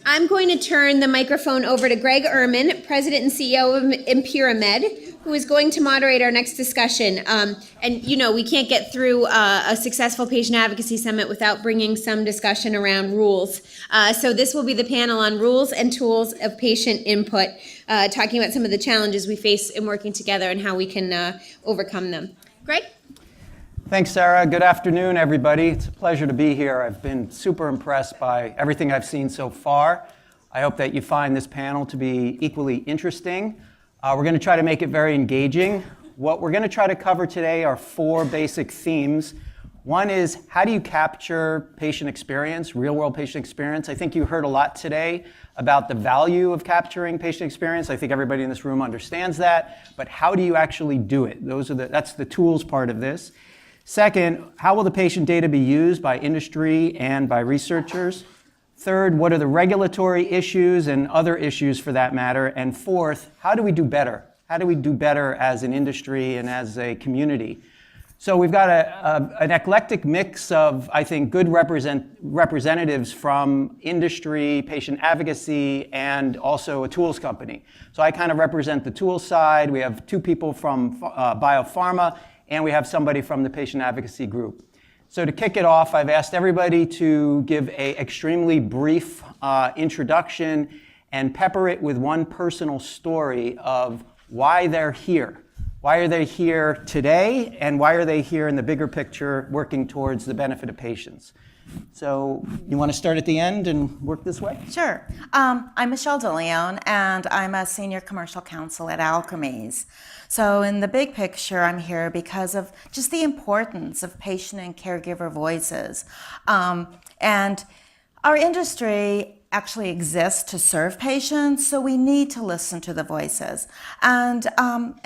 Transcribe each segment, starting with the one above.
I'm going to turn the microphone over to Greg Orman, President and CEO of ImperaMed, who is going to moderate our next discussion. And you know, we can't get through a successful patient advocacy summit without bringing some discussion around rules. So this will be the panel on rules and tools of patient input, talking about some of the challenges we face in working together and how we can overcome them. Greg? Thanks, Sarah. Good afternoon, everybody. It's a pleasure to be here. I've been super impressed by everything I've seen so far. I hope that you find this panel to be equally interesting. We're going to try to make it very engaging. What we're going to try to cover today are 4 basic themes. One is, how do you capture patient experience, real-world patient experience? I think you heard a lot today about the value of capturing patient experience. I think everybody in this room understands that. But how do you actually do it? That's the tools part of this. Second, how will the patient data be used by industry and by researchers? Third, what are the regulatory issues and other issues for that matter? And fourth, how do we do better? How do we do better as an industry and as a community? So we've got an eclectic mix of, I think, good representatives from industry, patient advocacy, and also a tools company. So I kind of represent the tools side. We have 2 people from biopharma, and we have somebody from the patient advocacy group. So to kick it off, I've asked everybody to give an extremely brief introduction and pepper it with one personal story of why they're here. Why are they here today, and why are they here in the bigger picture working towards the benefit of patients? So you want to start at the end and work this way? Sure. I'm Michelle Delyon, and I'm a senior commercial counsel at Alkermes. So in the big picture, I'm here because of just the importance of patient and caregiver voices. And our industry actually exists to serve patients, so we need to listen to the voices. And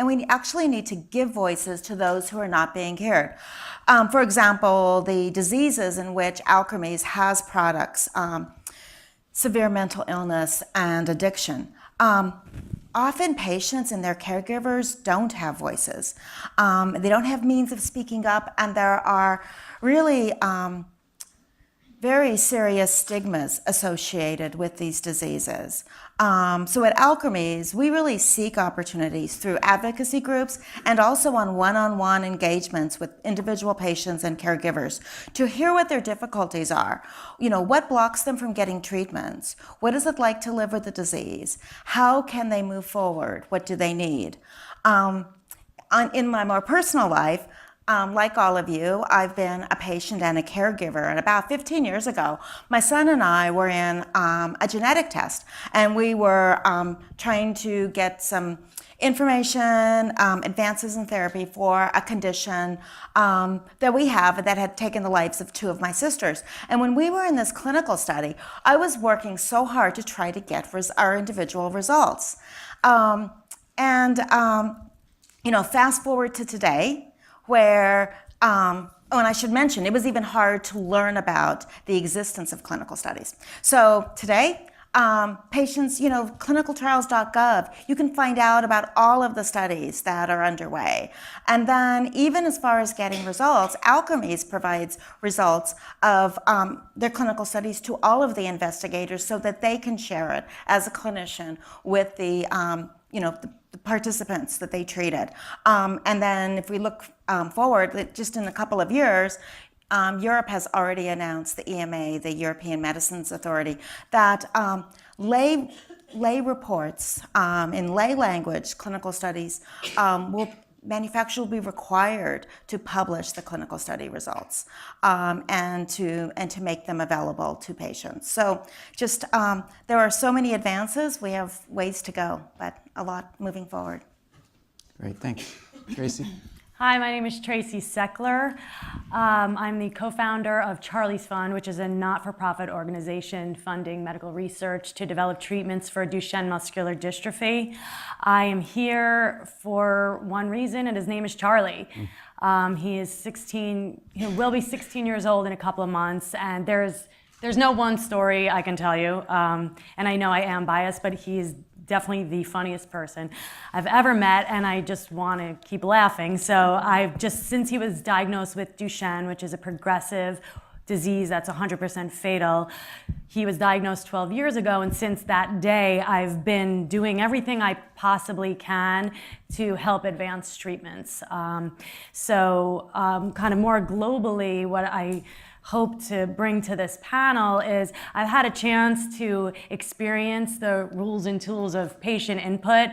we actually need to give voices to those who are not being heard. For example, the diseases in which Alkermes has products, severe mental illness and addiction. Often patients and their caregivers don't have voices. They don't have means of speaking up, and there are really very serious stigmas associated with these diseases. So at Alkermes, we really seek opportunities through advocacy groups and also on one-on-one engagements with individual patients and caregivers to hear what their difficulties are. You know, what blocks them from getting treatments? What is it like to live with the disease? How can they move forward? What do they need? In my more personal life, like all of you, I've been a patient and a caregiver. And about 15 years ago, my son and I were in a genetic test. And we were trying to get some information, advances in therapy for a condition that we have that had taken the lives of 2 of my sisters. And when we were in this clinical study, I was working so hard to try to get our individual results. You know, fast forward to today, where, and I should mention, it was even hard to learn about the existence of clinical studies. So today, patients, you know, clinicaltrials.gov, you can find out about all of the studies that are underway. And then even as far as getting results, Alkermes provides results of their clinical studies to all of the investigators so that they can share it as a clinician with the, you know, the participants that they treated. And then if we look forward, just in a couple of years, Europe has already announced, the EMA, the European Medicines Authority, that lay reports in lay language, clinical studies, manufacturers will be required to publish the clinical study results and to make them available to patients. So just there are so many advances. We have ways to go, but a lot moving forward. Great, thanks. Tracy? Hi, my name is Tracy Sechler. I'm the co-founder of Charlie's Fund, which is a not-for-profit organization funding medical research to develop treatments for Duchenne muscular dystrophy. I am here for one reason, and his name is Charlie. He is 16, he will be 16 years old in a couple of months, and there's no one story I can tell you, and I know I am biased, but he's definitely the funniest person I've ever met, and I just want to keep laughing. So I've just, since he was diagnosed with Duchenne, which is a progressive disease that's 100% fatal. He was diagnosed 12 years ago, and since that day, I've been doing everything I possibly can to help advance treatments. Kind of more globally, what I hope to bring to this panel is I've had a chance to experience the rules and tools of patient input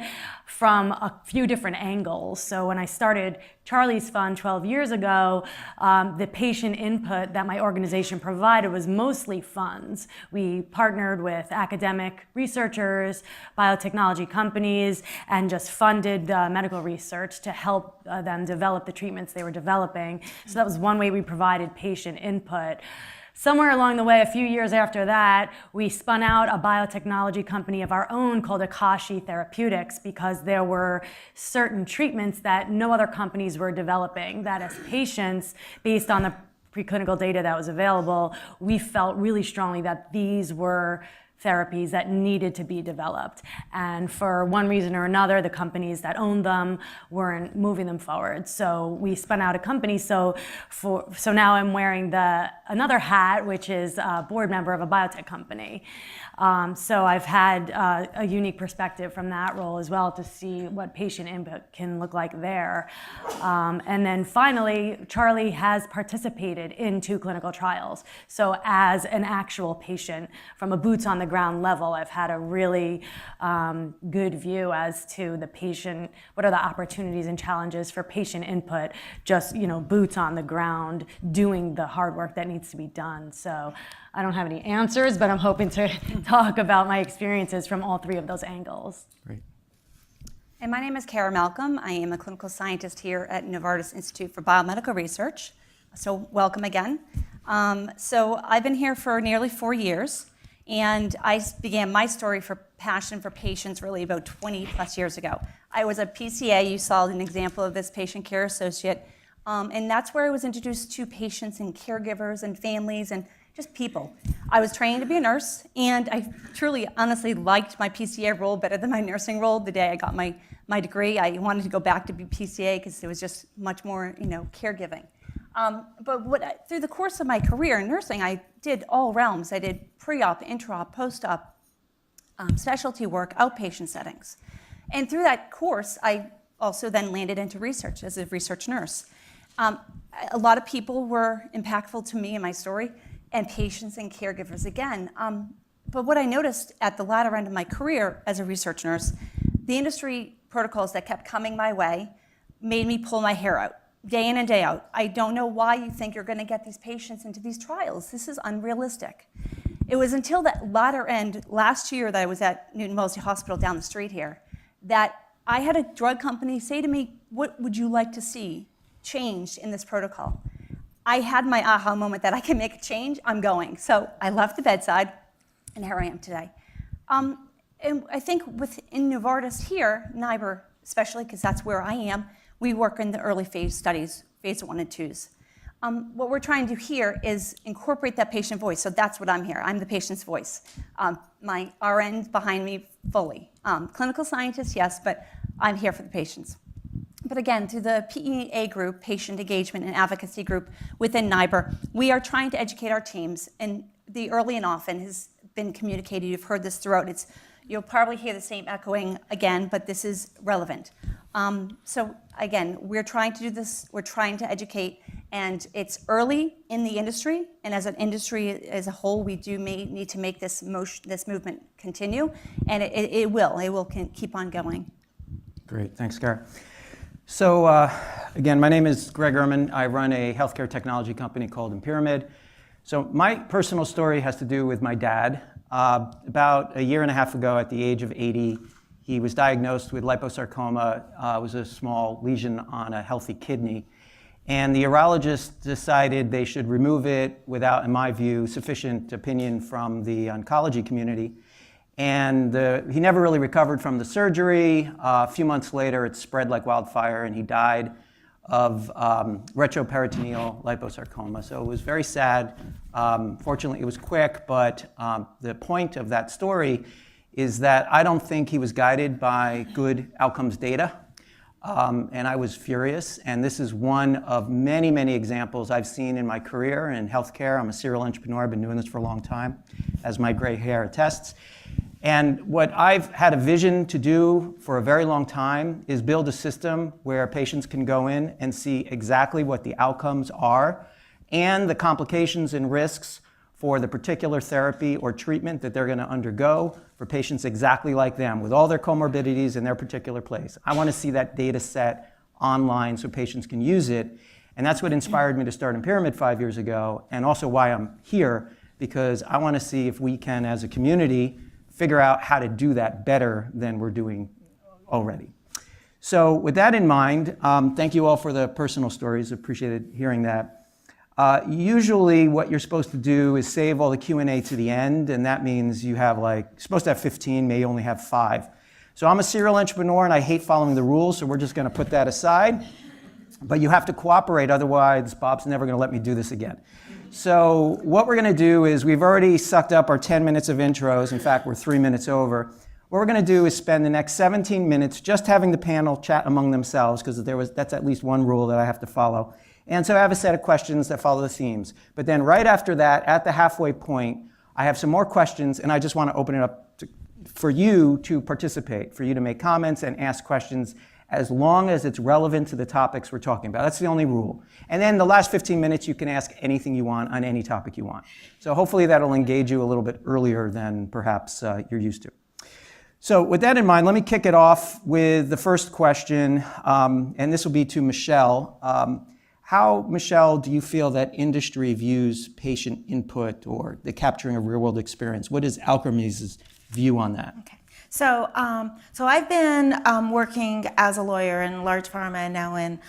from a few different angles. So when I started Charlie's Fund 12 years ago, the patient input that my organization provided was mostly funds. We partnered with academic researchers, biotechnology companies, and just funded medical research to help them develop the treatments they were developing. So that was one way we provided patient input. Somewhere along the way, a few years after that, we spun out a biotechnology company of our own called Akashi Therapeutics because there were certain treatments that no other companies were developing, that as patients, based on the preclinical data that was available, we felt really strongly that these were therapies that needed to be developed. And for one reason or another, the companies that owned them weren't moving them forward. So we spun out a company. So now I'm wearing another hat, which is a board member of a biotech company. So I've had a unique perspective from that role as well to see what patient input can look like there. And then finally, Charlie has participated in 2 clinical trials. So as an actual patient, from a boots on the ground level, I've had a really good view as to the patient, what are the opportunities and challenges for patient input, just boots on the ground, doing the hard work that needs to be done. So I don't have any answers, but I'm hoping to talk about my experiences from all 3 of those angles. Great. And my name is Kara Malcolm. I am a clinical scientist here at Novartis Institute for Biomedical Research. So welcome again. So I've been here for nearly 4 years, and I began my story for passion for patients really about 20 plus years ago. I was a PCA. You saw an example of this, patient care associate, and that's where I was introduced to patients and caregivers and families and just people. I was trained to be a nurse, and I truly, honestly liked my PCA role better than my nursing role. The day I got my degree, I wanted to go back to be PCA because it was just much more, caregiving. But through the course of my career in nursing, I did all realms. I did pre-op, intra-op, post-op, specialty work, outpatient settings. And through that course, I also then landed into research as a research nurse. A lot of people were impactful to me in my story, and patients and caregivers again. But what I noticed at the latter end of my career as a research nurse, the industry protocols that kept coming my way made me pull my hair out, day in and day out. I don't know why you think you're gonna get these patients into these trials. This is unrealistic. It was until that latter end last year that I was at Newton Wellesley Hospital down the street here, that I had a drug company say to me, what would you like to see changed in this protocol? I had my aha moment that I can make a change, I'm going. So I left the bedside, and here I am today. And I think within Novartis here, NIBR especially, because that's where I am, we work in the early phase studies, phase 1 and 2s. What we're trying to do here is incorporate that patient voice. So that's what I'm here. I'm the patient's voice. My RN's behind me fully. Clinical scientist, yes, but I'm here for the patients. But again, through the PEA group, Patient Engagement and Advocacy group within NIBR, we are trying to educate our teams. And the early and often has been communicated. You've heard this throughout. You'll probably hear the same echoing again, but this is relevant. So again, we're trying to do this. We're trying to educate. And it's early in the industry. And as an industry as a whole, we do need to make this movement continue. And it will keep on going. Great. Thanks, Kara. So again, my name is Greg Orman. I run a healthcare technology company called Pyramid. So my personal story has to do with my dad. About a year and a half ago, at the age of 80, he was diagnosed with liposarcoma. It was a small lesion on a healthy kidney. And the urologist decided they should remove it without, in my view, sufficient opinion from the oncology community. And he never really recovered from the surgery. A few months later, it spread like wildfire, and he died of retroperitoneal liposarcoma. So it was very sad. Fortunately, it was quick, but the point of that story is that I don't think he was guided by good outcomes data. and I was furious. And this is one of many, many examples I've seen in my career in healthcare. I'm a serial entrepreneur. I've been doing this for a long time, as my gray hair attests. And what I've had a vision to do for a very long time is build a system where patients can go in and see exactly what the outcomes are and the complications and risks for the particular therapy or treatment that they're going to undergo for patients exactly like them with all their comorbidities in their particular place. I want to see that data set online so patients can use it. And that's what inspired me to start MPyramid 5 years ago, and also why I'm here, because I want to see if we can, as a community, figure out how to do that better than we're doing already. So with that in mind, thank you all for the personal stories. Appreciated hearing that. Usually what you're supposed to do is save all the Q&A to the end, and that means you have you're supposed to have 15, may only have 5. So I'm a serial entrepreneur and I hate following the rules, so we're just gonna put that aside. But you have to cooperate, otherwise Bob's never gonna let me do this again. So what we're going to do is we've already sucked up our 10 minutes of intros. In fact, we're 3 minutes over. What we're going to do is spend the next 17 minutes just having the panel chat among themselves, because that's at least one rule that I have to follow. And so I have a set of questions that follow the themes. But then right after that, at the halfway point, I have some more questions, and I just want to open it up for you to participate, for you to make comments and ask questions as long as it's relevant to the topics we're talking about. That's the only rule. And then the last 15 minutes, you can ask anything you want on any topic you want. So hopefully that'll engage you a little bit earlier than perhaps you're used to. So with that in mind, let me kick it off with the first question, and this will be to Michelle. How, Michelle, do you feel that industry views patient input or the capturing of real-world experience? What is Alkermes' view on that? Okay. So I've been working as a lawyer in large pharma and now in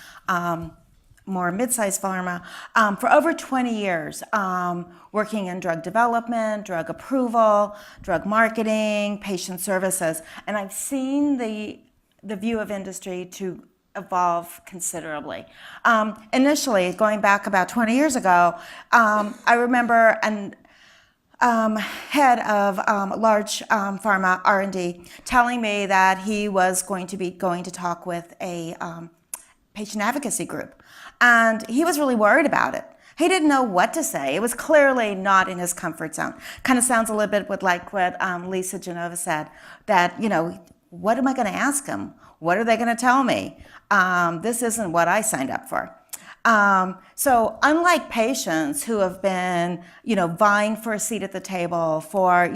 more mid-sized pharma for over 20 years, working in drug development, drug approval, drug marketing, patient services, and I've seen the view of industry to evolve considerably. Initially, going back about 20 years ago, I remember head of large pharma R&D telling me that he was going to talk with a patient advocacy group, and he was really worried about it. He didn't know what to say. It was clearly not in his comfort zone. Kind of sounds a little bit with like what Lisa Genova said, that, what am I going to ask them? What are they going to tell me? This isn't what I signed up for. So unlike patients who have been, vying for a seat at the table for,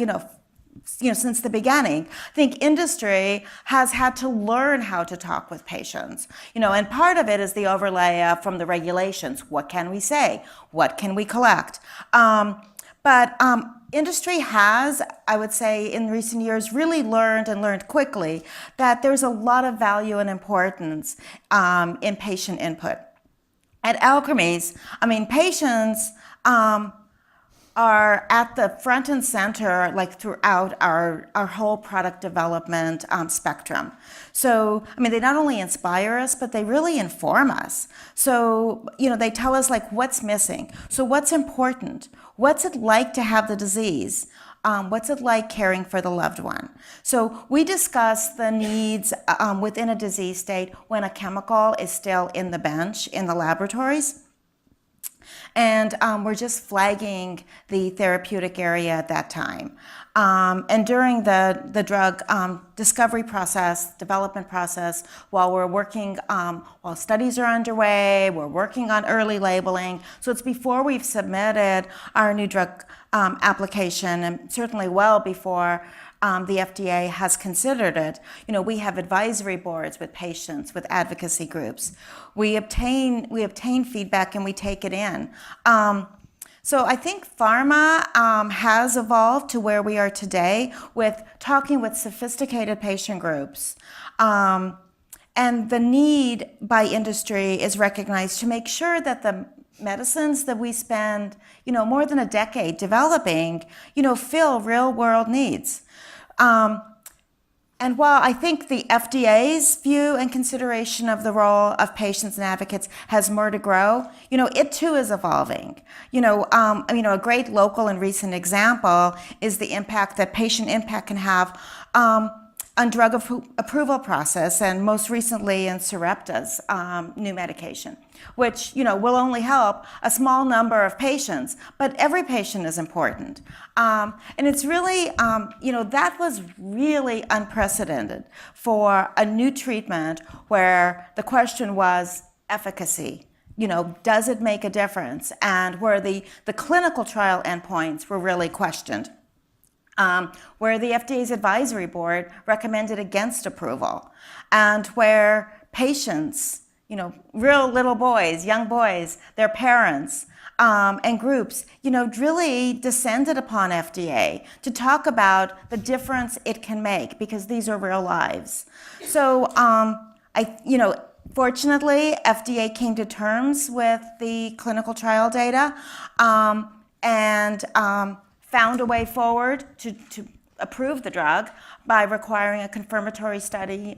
since the beginning, I think industry has had to learn how to talk with patients, and part of it is the overlay from the regulations. What can we say? What can we collect? But industry has, I would say, in recent years, really learned quickly that there's a lot of value and importance in patient input. At Alkermes, patients are at the front and center, throughout our whole product development spectrum. So, they not only inspire us, but they really inform us. So, they tell us what's missing. So what's important? What's it like to have the disease? What's it like caring for the loved one? So we discuss the needs within a disease state when a chemical is still in the bench in the laboratories. And we're just flagging the therapeutic area at that time. And during the drug discovery process, development process, while we're working, while studies are underway, we're working on early labeling. So it's before we've submitted our new drug application, and certainly well before the FDA has considered it. We have advisory boards with patients, with advocacy groups. We obtain feedback and we take it in. So I think pharma has evolved to where we are today with talking with sophisticated patient groups. And the need by industry is recognized to make sure that the medicines that we spend, more than a decade developing, fill real world needs. And while I think the FDA's view and consideration of the role of patients and advocates has more to grow, it too is evolving. A great local and recent example is the impact that patient impact can have drug approval process, and most recently in Sarepta's new medication, which will only help a small number of patients, but every patient is important. And it's really, that was really unprecedented for a new treatment where the question was efficacy. Does it make a difference? And where the clinical trial endpoints were really questioned. Where the FDA's advisory board recommended against approval, and where patients, real little boys, young boys, their parents, and groups, really descended upon FDA to talk about the difference it can make, because these are real lives. So, fortunately, FDA came to terms with the clinical trial data, and found a way forward to approve the drug by requiring a confirmatory study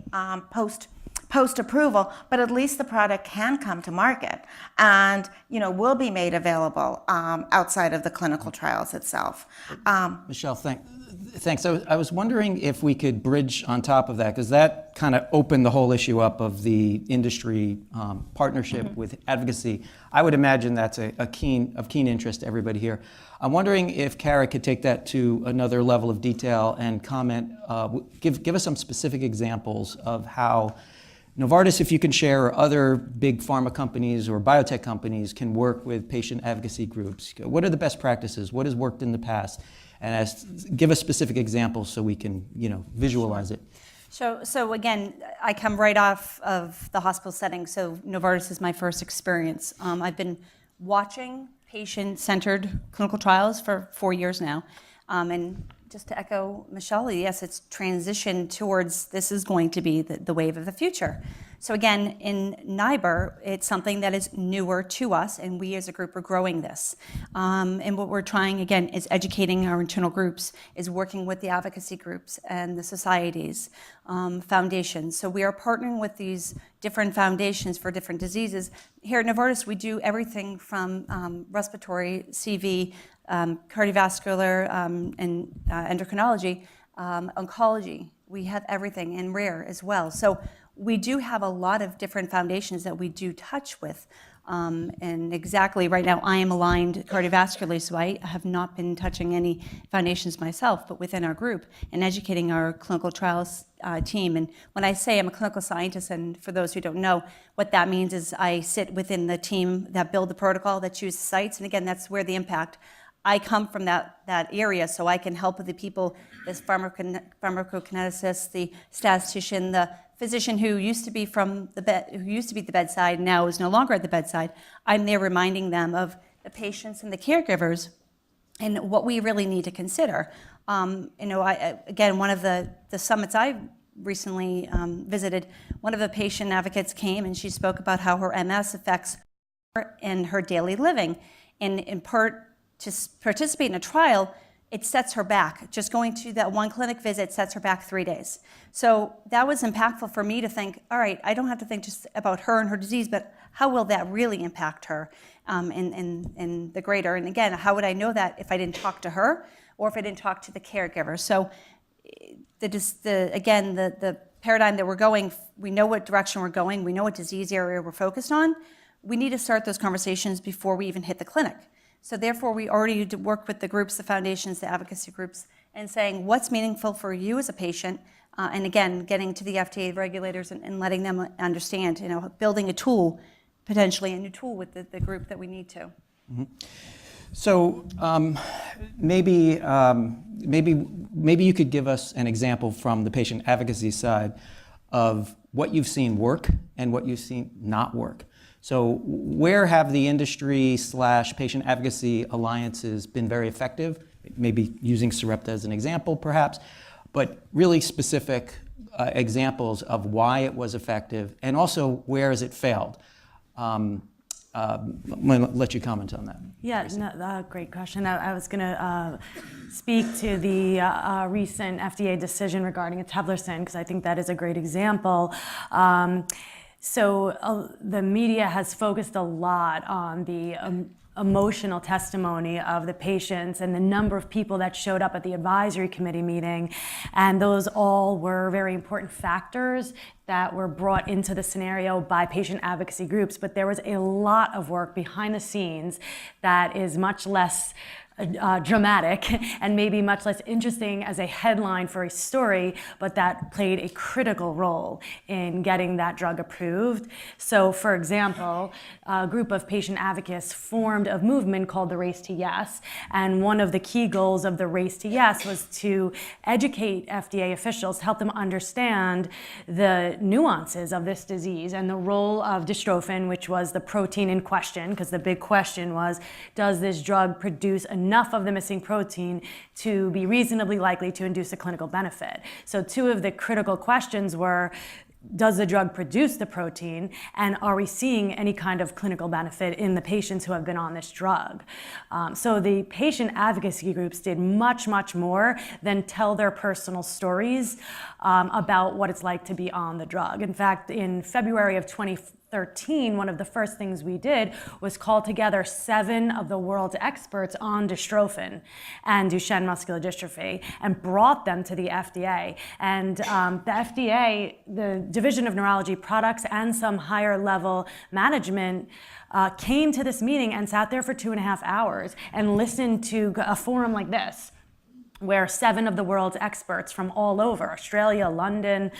post-approval, but at least the product can come to market and will be made available outside of the clinical trials itself. Michelle, thanks. I was wondering if we could bridge on top of that, because that kind of opened the whole issue up of the industry partnership with Advocacy. I would imagine that's of keen interest to everybody here. I'm wondering if Kara could take that to another level of detail and comment, give us some specific examples of how Novartis, if you can share, or other big pharma companies or biotech companies can work with patient advocacy groups. What are the best practices? What has worked in the past? And give us specific examples so we can, visualize it. So again, I come right off of the hospital setting, so Novartis is my first experience. I've been watching patient-centered clinical trials for 4 years now. And just to echo Michelle, yes, it's transition towards this is going to be the wave of the future. So again, in NIBR, it's something that is newer to us, and we as a group are growing this. And what we're trying, again, is educating our internal groups, is working with the advocacy groups and the societies, foundations. So we are partnering with these different foundations for different diseases. Here at Novartis, we do everything from respiratory, CV, cardiovascular, and endocrinology, oncology. We have everything, and rare as well. So we do have a lot of different foundations that we do touch with. And exactly right now, I am aligned cardiovascularly, so I have not been touching any foundations myself, but within our group and educating our clinical trials team. And when I say I'm a clinical scientist, and for those who don't know, what that means is I sit within the team that build the protocol, that choose the sites, and again, that's where the impact. I come from that area, so I can help with the people, this pharmacokineticist, the statistician, the physician who used to be the bedside, now is no longer at the bedside. I'm there reminding them of the patients and the caregivers and what we really need to consider. Again, one of the summits I recently visited, one of the patient advocates came and she spoke about how her MS affects her in her daily living, and in part, to participate in a trial, it sets her back. Just going to that one clinic visit sets her back 3 days. So that was impactful for me to think, all right, I don't have to think just about her and her disease, but how will that really impact her in the greater? And again, how would I know that if I didn't talk to her or if I didn't talk to the caregiver? So the paradigm that we're going, we know what direction we're going, we know what disease area we're focused on. We need to start those conversations before we even hit the clinic. So therefore, we already work with the groups, the foundations, the advocacy groups, and saying what's meaningful for you as a patient, and again, getting to the FDA regulators and letting them understand, building a tool, potentially a new tool with the group that we need to. Mm-hmm. So maybe you could give us an example from the patient advocacy side of what you've seen work and what you've seen not work. So where have the industry / patient advocacy alliances been very effective? Maybe using Sarepta as an example, perhaps, but really specific examples of why it was effective, and also where has it failed? I'm going to let you comment on that. Yeah, no, great question. I was going to speak to the recent FDA decision regarding eteplirsen, because I think that is a great example. So the media has focused a lot on the emotional testimony of the patients and the number of people that showed up at the advisory committee meeting. And those all were very important factors that were brought into the scenario by patient advocacy groups. But there was a lot of work behind the scenes that is much less dramatic and maybe much less interesting as a headline for a story, but that played a critical role in getting that drug approved. So, for example, a group of patient advocates formed a movement called the Race to Yes, and one of the key goals of the Race to Yes was to educate FDA officials, help them understand the nuances of this disease and the role of dystrophin, which was the protein in question, because the big question was, does this drug produce enough of the missing protein to be reasonably likely to induce a clinical benefit? So two of the critical questions were, does the drug produce the protein, and are we seeing any kind of clinical benefit in the patients who have been on this drug? So the patient advocacy groups did much, much more than tell their personal stories about what it's like to be on the drug. In fact, in February of 2013, one of the first things we did was call together 7 of the world's experts on dystrophin and Duchenne muscular dystrophy and brought them to the FDA. And the FDA, the Division of Neurology Products, and some higher level management came to this meeting and sat there for 2.5 hours and listened to a forum like this, where 7 of the world's experts from all over, Australia, London,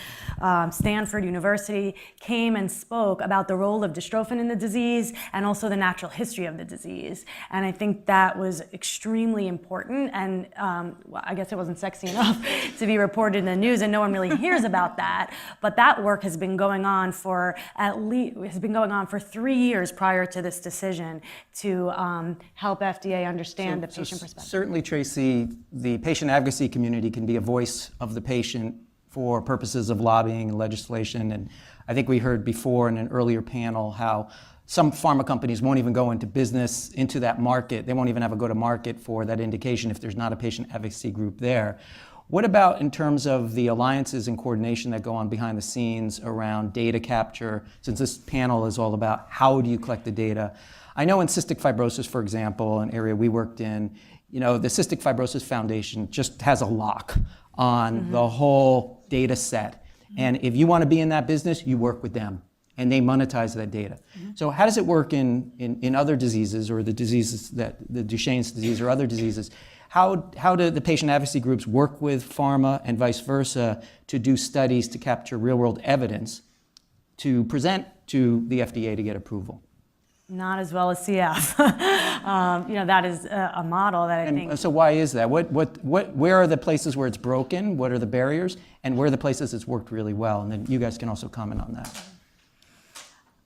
Stanford University, came and spoke about the role of dystrophin in the disease and also the natural history of the disease. And I think that was extremely important, and well, I guess it wasn't sexy enough to be reported in the news, and no one really hears about that. But that work has been going on for 3 years prior to this decision to help FDA understand the patient perspective. Certainly, Tracy, the patient advocacy community can be a voice of the patient for purposes of lobbying and legislation. And I think we heard before in an earlier panel how some pharma companies won't even go into business, into that market. They won't even have a go-to-market for that indication if there's not a patient advocacy group there. What about in terms of the alliances and coordination that go on behind the scenes around data capture, since this panel is all about how do you collect the data? I know in cystic fibrosis, for example, an area we worked in, the Cystic Fibrosis Foundation just has a lock on the whole data set. And if you want to be in that business, you work with them, and they monetize that data. So how does it work in other diseases, or the diseases the Duchenne's disease or other diseases? How do the patient advocacy groups work with pharma and vice versa to do studies to capture real-world evidence to present to the FDA to get approval? Not as well as CF. That is a model that I think. So why is that? Where are the places where it's broken? What are the barriers? And where are the places it's worked really well? And then you guys can also comment on that.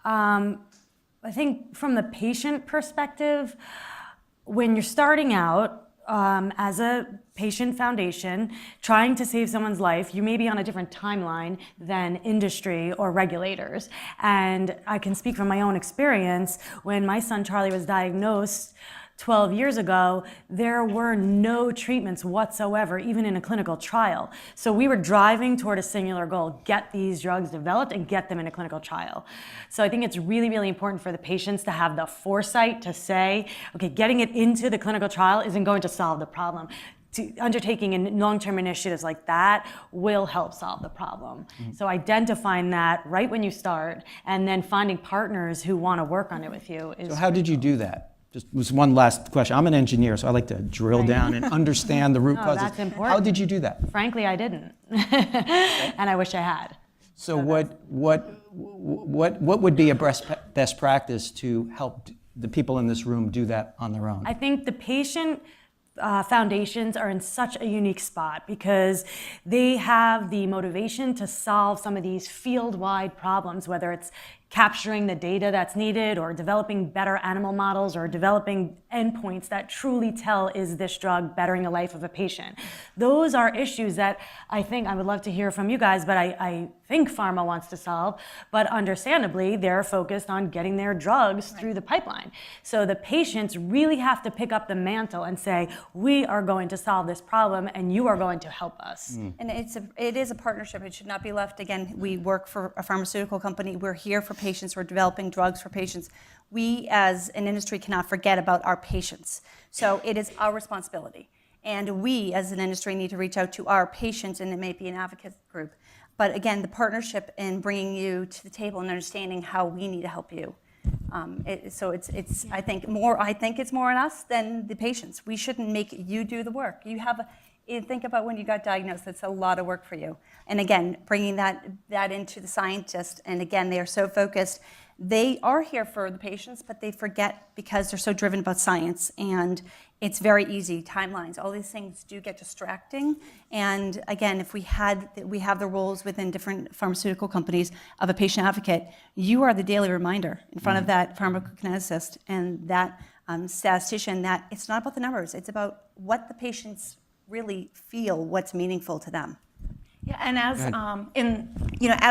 I think from the patient perspective, when you're starting out as a patient foundation trying to save someone's life, you may be on a different timeline than industry or regulators. And I can speak from my own experience. When my son Charlie was diagnosed 12 years ago, there were no treatments whatsoever, even in a clinical trial. So we were driving toward a singular goal: get these drugs developed and get them in a clinical trial. So I think it's really, really important for the patients to have the foresight to say, okay, getting it into the clinical trial isn't going to solve the problem. Undertaking long-term initiatives like that will help solve the problem. So identifying that right when you start, and then finding partners who want to work on it with you is. So how did you do that? Just was one last question. I'm an engineer, so I like to drill down and understand the root causes. That's important. How did you do that? Frankly, I didn't, and I wish I had. So what would be a best practice to help the people in this room do that on their own? I think the patient foundations are in such a unique spot because they have the motivation to solve some of these field-wide problems, whether it's capturing the data that's needed, or developing better animal models, or developing endpoints that truly tell, is this drug bettering the life of a patient? Those are issues that I think I would love to hear from you guys, but I think pharma wants to solve, but understandably, they're focused on getting their drugs through the pipeline. So the patients really have to pick up the mantle and say, we are going to solve this problem, and you are going to help us. And it is a partnership. It should not be left. Again, we work for a pharmaceutical company. We're here for patients. We're developing drugs for patients. we as an industry cannot forget about our patients. So it is our responsibility. And we as an industry need to reach out to our patients, and it may be an advocate group. But again, the partnership in bringing you to the table and understanding how we need to help you. I think it's more on us than the patients. We shouldn't make you do the work. Think about when you got diagnosed. That's a lot of work for you. And again, bringing that into the scientists, and again, they are so focused. They are here for the patients, but they forget because they're so driven about science. And it's very easy, timelines, all these things do get distracting. And again, if we have the roles within different pharmaceutical companies of a patient advocate, you are the daily reminder in front of that pharmacokineticist and that statistician that it's not about the numbers, it's about what the patients really feel, what's meaningful to them. Yeah, and as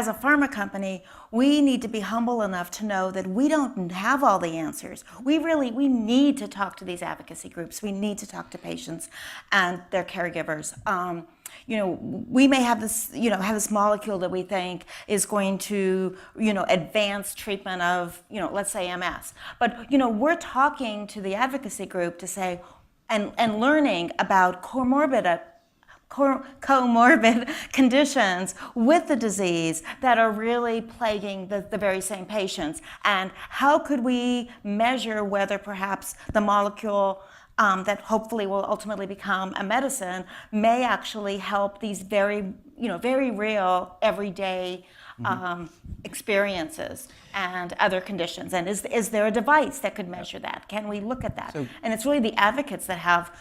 a pharma company, we need to be humble enough to know that we don't have all the answers. We need to talk to these advocacy groups. We need to talk to patients and their caregivers. We may have this molecule that we think is going to, advance treatment of, let's say MS. But, we're talking to the advocacy group to say, and learning about comorbid conditions with the disease that are really plaguing the very same patients. And how could we measure whether perhaps the molecule that hopefully will ultimately become a medicine may actually help these very real, everyday experiences and other conditions. And is there a device that could measure that? Can we look at that? And it's really the advocates that have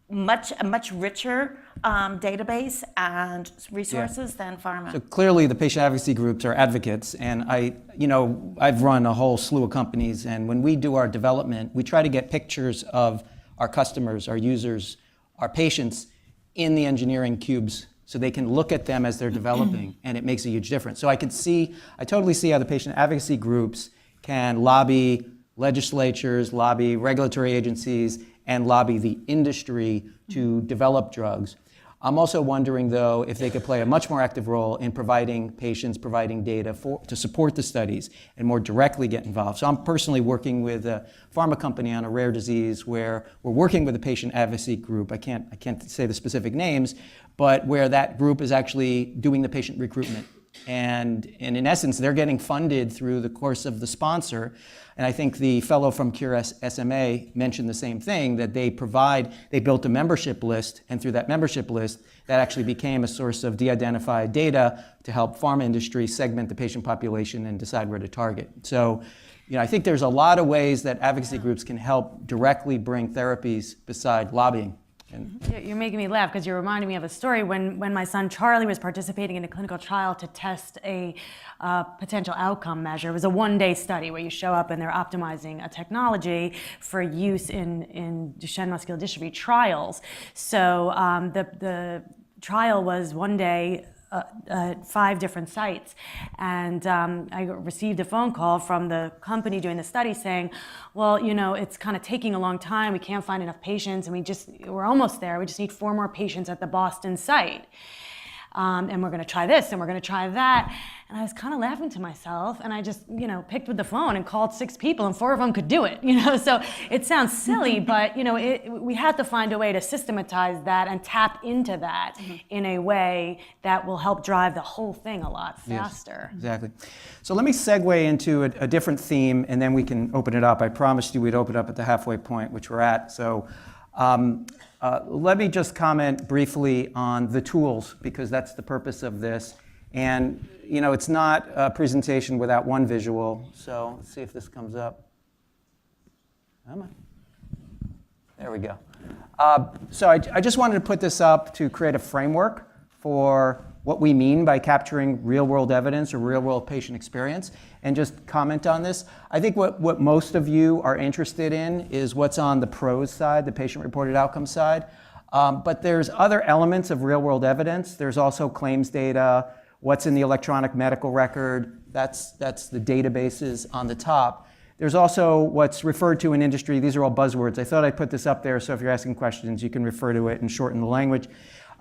a much richer database and resources than pharma. So clearly the patient advocacy groups are advocates, and I've run a whole slew of companies, and when we do our development, we try to get pictures of our customers, our users, our patients in the engineering cubes so they can look at them as they're developing, and it makes a huge difference. So I totally see how the patient advocacy groups can lobby legislatures, lobby regulatory agencies, and lobby the industry to develop drugs. I'm also wondering, though, if they could play a much more active role in providing data to support the studies and more directly get involved. So I'm personally working with a pharma company on a rare disease where we're working with a patient advocacy group. I can't say the specific names, but where that group is actually doing the patient recruitment. And in essence, they're getting funded through the course of the sponsor. And I think the fellow from Cure SMA mentioned the same thing, that they built a membership list, and through that membership list, that actually became a source of de-identified data to help pharma industry segment the patient population and decide where to target. So, I think there's a lot of ways that advocacy groups can help directly bring therapies beside lobbying. You're making me laugh because you're reminding me of a story when my son Charlie was participating in a clinical trial to test a potential outcome measure. It was a one-day study where you show up and they're optimizing a technology for use in Duchenne muscular dystrophy trials. So the trial was one day at 5 different sites. And I received a phone call from the company doing the study saying, well, it's kind of taking a long time. We can't find enough patients, and we're almost there. We just need 4 more patients at the Boston site. And we're going to try this, and we're going to try that. And I was kind of laughing to myself, and I just, picked with the phone and called 6 people, and 4 of them could do it, So it sounds silly, but, we have to find a way to systematize that and tap into that in a way that will help drive the whole thing a lot faster. Yes, exactly. So let me segue into a different theme, and then we can open it up. I promised you we'd open it up at the halfway point, which we're at. So let me just comment briefly on the tools, because that's the purpose of this. And, it's not a presentation without one visual. So let's see if this comes up. Come on. There we go. So I just wanted to put this up to create a framework for what we mean by capturing real-world evidence or real-world patient experience, and just comment on this. I think what most of you are interested in is what's on the PROS side, the patient-reported outcome side. But there's other elements of real-world evidence. There's also claims data, what's in the electronic medical record. That's the databases on the top. There's also what's referred to in industry. These are all buzzwords. I thought I'd put this up there so if you're asking questions, you can refer to it and shorten the language.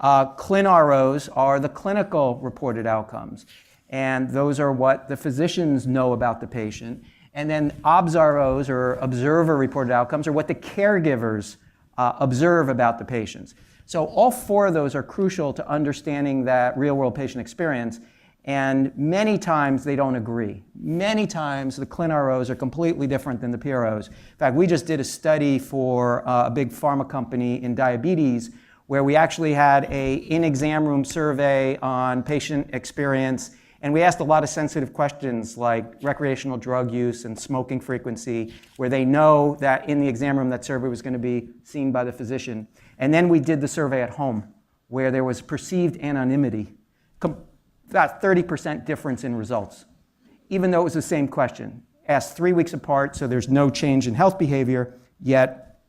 ClinROs are the clinical reported outcomes. And those are what the physicians know about the patient. And then OBS-ROs, or observer-reported outcomes, are what the caregivers observe about the patients. So all 4 of those are crucial to understanding that real-world patient experience. And many times they don't agree. Many times the ClinROs are completely different than the PROs. In fact, we just did a study for a big pharma company in diabetes where we actually had an in-exam room survey on patient experience. And we asked a lot of sensitive questions like recreational drug use and smoking frequency, where they know that in the exam room that survey was going to be seen by the physician. And then we did the survey at home, where there was perceived anonymity. About 30% difference in results, even though it was the same question. Asked 3 weeks apart, so there's no change in health behavior, yet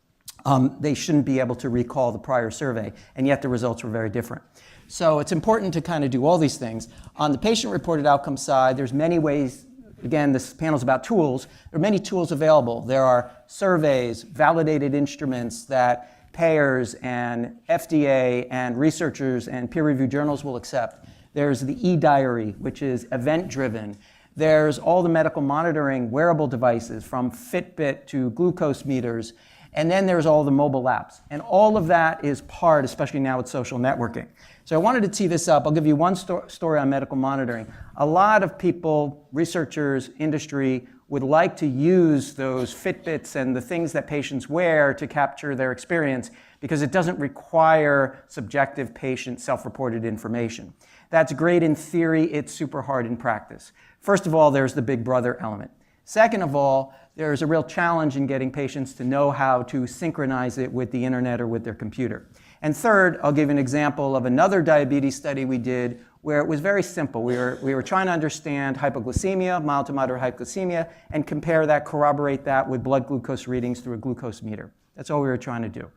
they shouldn't be able to recall the prior survey, and yet the results were very different. So it's important to kind of do all these things. On the patient-reported outcome side, there's many ways. Again, this panel's about tools. There are many tools available. There are surveys, validated instruments that payers and FDA and researchers and peer-reviewed journals will accept. There's the e-diary, which is event-driven. There's all the medical monitoring wearable devices, from Fitbit to glucose meters. And then there's all the mobile apps. And all of that is part, especially now with social networking. So I wanted to tee this up. I'll give you one story on medical monitoring. A lot of people, researchers, industry, would like to use those Fitbits and the things that patients wear to capture their experience because it doesn't require subjective patient self-reported information. That's great in theory. It's super hard in practice. First of all, there's the big brother element. Second of all, there's a real challenge in getting patients to know how to synchronize it with the internet or with their computer. And third, I'll give an example of another diabetes study we did where it was very simple. We were trying to understand hypoglycemia, mild to moderate hypoglycemia, and corroborate that with blood glucose readings through a glucose meter. That's all we were trying to do.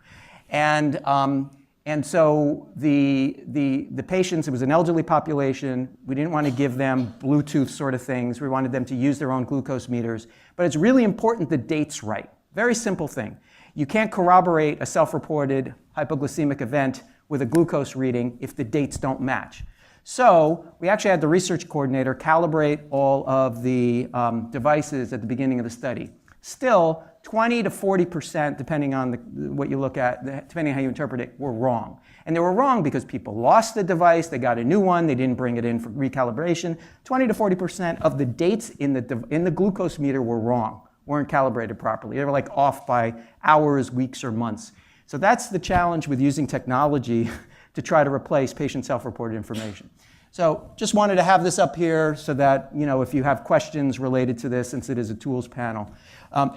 And so the patients, it was an elderly population. We didn't want to give them Bluetooth sort of things. We wanted them to use their own glucose meters. But it's really important the date's right. Very simple thing. You can't corroborate a self-reported hypoglycemic event with a glucose reading if the dates don't match. So we actually had the research coordinator calibrate all of the devices at the beginning of the study. Still, 20 to 40%, depending on what you look at, depending on how you interpret it, were wrong. And they were wrong because people lost the device, they got a new one, they didn't bring it in for recalibration. 20 to 40% of the dates in the glucose meter were wrong, weren't calibrated properly. They were like off by hours, weeks, or months. So that's the challenge with using technology to try to replace patient self-reported information. So just wanted to have this up here so that, if you have questions related to this, since it is a tools panel.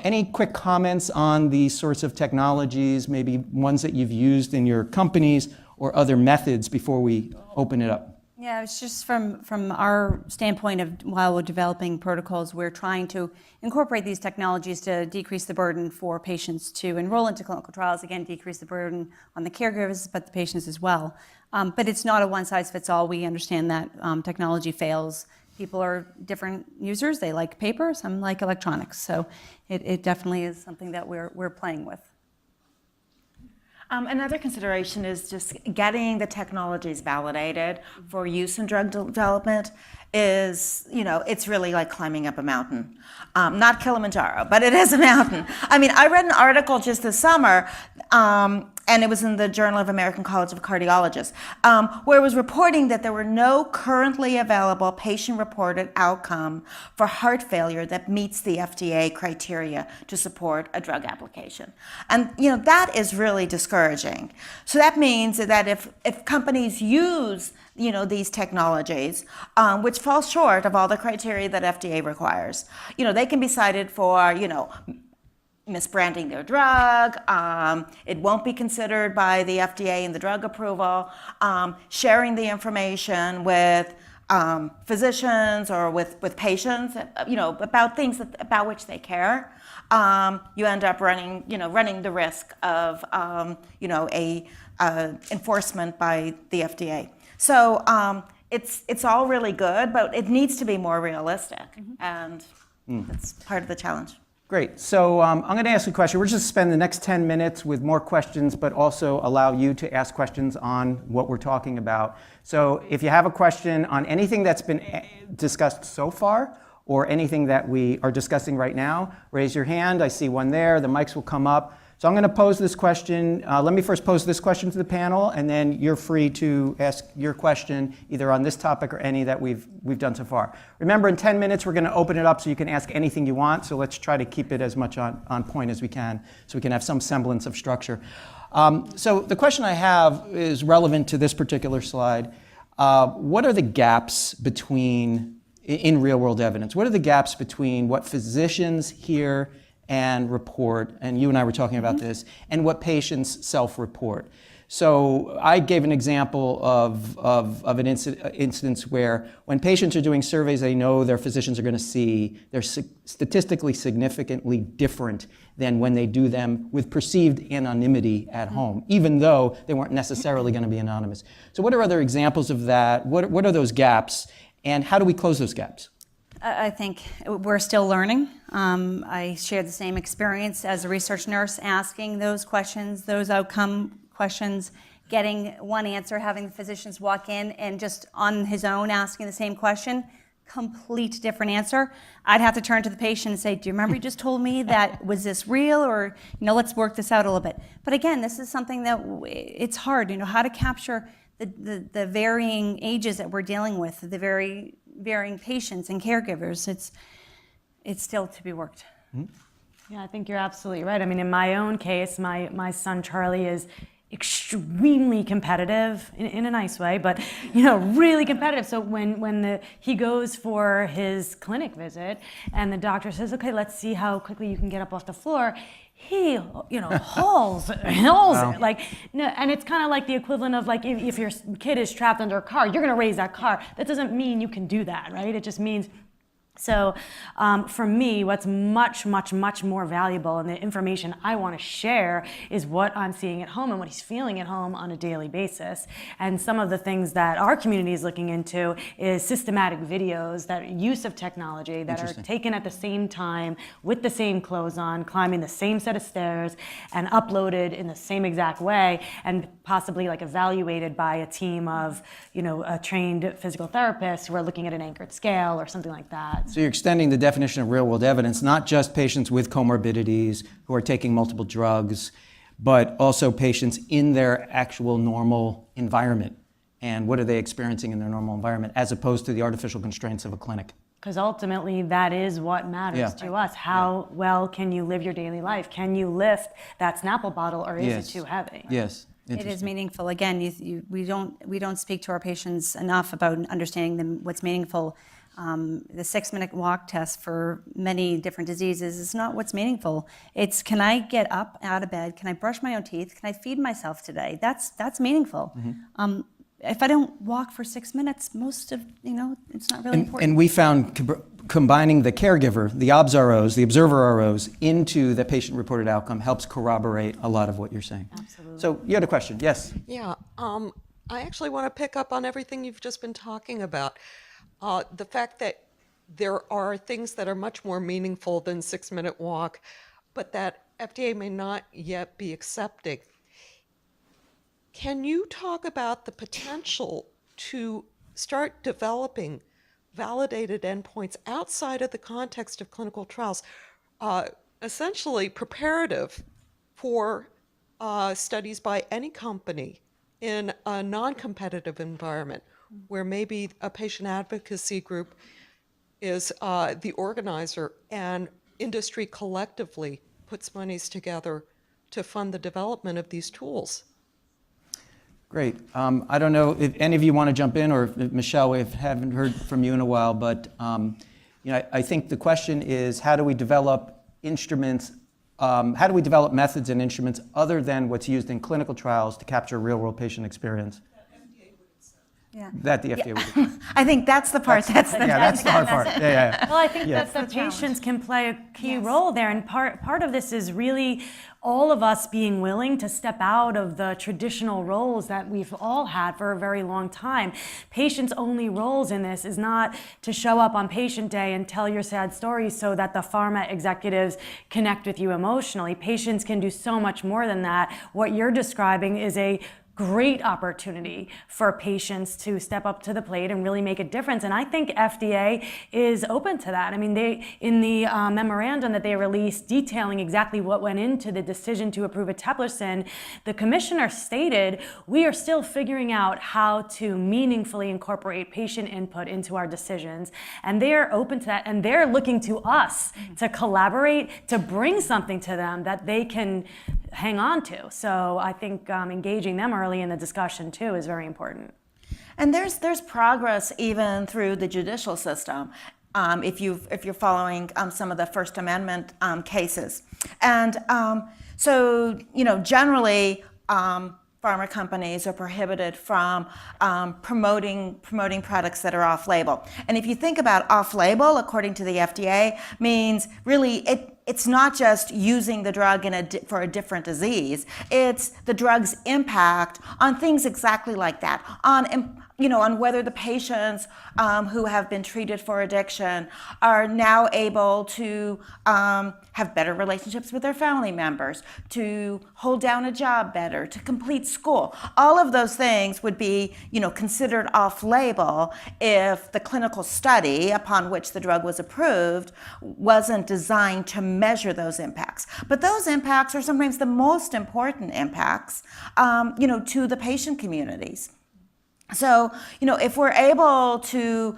Any quick comments on these sorts of technologies, maybe ones that you've used in your companies or other methods before we open it up? Yeah, it's just from our standpoint of while we're developing protocols, we're trying to incorporate these technologies to decrease the burden for patients to enroll into clinical trials, again, decrease the burden on the caregivers, but the patients as well. But it's not a one-size-fits-all. We understand that technology fails. People are different users. They like paper, some like electronics. So it definitely is something that we're playing with. Another consideration is just getting the technologies validated for use in drug development is, it's really like climbing up a mountain. Not Kilimanjaro, but it is a mountain. I mean, I read an article just this summer, and it was in the Journal of American College of Cardiologists, where it was reporting that there were no currently available patient-reported outcome for heart failure that meets the FDA criteria to support a drug application. And that is really discouraging. So that means that if companies use these technologies, which fall short of all the criteria that FDA requires, they can be cited for misbranding their drug, it won't be considered by the FDA in the drug approval, sharing the information with physicians or with patients, about things about which they care. You end up running the risk of enforcement by the FDA. So it's all really good, but it needs to be more realistic, and that's part of the challenge. Great. So I'm going to ask a question. We're just going to spend the next 10 minutes with more questions, but also allow you to ask questions on what we're talking about. So if you have a question on anything that's been discussed so far, or anything that we are discussing right now, raise your hand. I see one there. The mics will come up. So I'm going to pose this question. Let me first pose this question to the panel, and then you're free to ask your question either on this topic or any that we've done so far. Remember, in 10 minutes, we're going to open it up so you can ask anything you want. So let's try to keep it as much on point as we can so we can have some semblance of structure. So the question I have is relevant to this particular slide. What are the gaps in real-world evidence? What are the gaps between what physicians hear and report, and you and I were talking about this, and what patients self-report? So I gave an example of an instance where when patients are doing surveys they know their physicians are going to see, they're statistically significantly different than when they do them with perceived anonymity at home, even though they weren't necessarily going to be anonymous. So what are other examples of that? What are those gaps, and how do we close those gaps? I think we're still learning. I shared the same experience as a research nurse, asking those questions, those outcome questions, getting one answer, having the physicians walk in and just on his own asking the same question, complete different answer. I'd have to turn to the patient and say, do you remember you just told me that, was this real, or let's work this out a little bit. But again, this is something that it's hard, how to capture the varying ages that we're dealing with, the very varying patients and caregivers. It's still to be worked. Yeah, I think you're absolutely right. I mean, in my own case, my son Charlie is extremely competitive in a nice way, but really competitive. So when he goes for his clinic visit and the doctor says, okay, let's see how quickly you can get up off the floor, he hauls it, and it's kind of like the equivalent of like if your kid is trapped under a car, you're going to raise that car. That doesn't mean you can do that, right? It just means. So for me, what's much, much, much more valuable and the information I want to share is what I'm seeing at home and what he's feeling at home on a daily basis. And some of the things that our community is looking into is systematic videos, that use of technology that are taken at the same time with the same clothes on, climbing the same set of stairs, and uploaded in the same exact way, and possibly like evaluated by a team of a trained physical therapist who are looking at an anchored scale or something like that. So you're extending the definition of real-world evidence, not just patients with comorbidities who are taking multiple drugs, but also patients in their actual normal environment. And what are they experiencing in their normal environment, as opposed to the artificial constraints of a clinic? Because ultimately, that is what matters to us. How well can you live your daily life? Can you lift that Snapple bottle, or is it too heavy? Yes. It is meaningful. Again, we don't speak to our patients enough about understanding them what's meaningful. The 6-minute walk test for many different diseases is not what's meaningful. It's, can I get up out of bed? Can I brush my own teeth? Can I feed myself today? That's meaningful. If I don't walk for 6 minutes, most of, it's not really important. And we found combining the caregiver, the OBS-ROs, the observer ROs into the patient-reported outcome helps corroborate a lot of what you're saying. Absolutely. So you had a question, yes? Yeah, I actually want to pick up on everything you've just been talking about. The fact that there are things that are much more meaningful than 6-minute walk, but that FDA may not yet be accepting. Can you talk about the potential to start developing validated endpoints outside of the context of clinical trials, essentially preparative for studies by any company in a non-competitive environment, where maybe a patient advocacy group is the organizer and industry collectively puts monies together to fund the development of these tools? Great. I don't know if any of you want to jump in, or if Michelle, we haven't heard from you in a while, but I think the question is, how do we develop instruments, how do we develop methods and instruments other than what's used in clinical trials to capture real-world patient experience? That the FDA would do. I think that's the part that's the hard part. Yeah. Well, I think that the patients can play a key role there, and part of this is really all of us being willing to step out of the traditional roles that we've all had for a very long time. Patients' only roles in this is not to show up on patient day and tell your sad stories so that the pharma executives connect with you emotionally. Patients can do so much more than that. What you're describing is a great opportunity for patients to step up to the plate and really make a difference. And I think FDA is open to that. I mean, they, in the memorandum that they released detailing exactly what went into the decision to approve eteplirsen, the commissioner stated, we are still figuring out how to meaningfully incorporate patient input into our decisions. And they're open to that. And they're looking to us to collaborate, to bring something to them that they can hang on to. So I think engaging them early in the discussion too is very important. And there's progress even through the judicial system. If you're following some of the First Amendment cases, and so generally pharma companies are prohibited from promoting products that are off-label. And if you think about off-label, according to the FDA, means really it's not just using the drug for a different disease. It's the drug's impact on things exactly like that, on whether the patients who have been treated for addiction are now able to have better relationships with their family members, to hold down a job better, to complete school. All of those things would be, considered off-label if the clinical study upon which the drug was approved wasn't designed to measure those impacts. But those impacts are sometimes the most important impacts, to the patient communities. So, if we're able to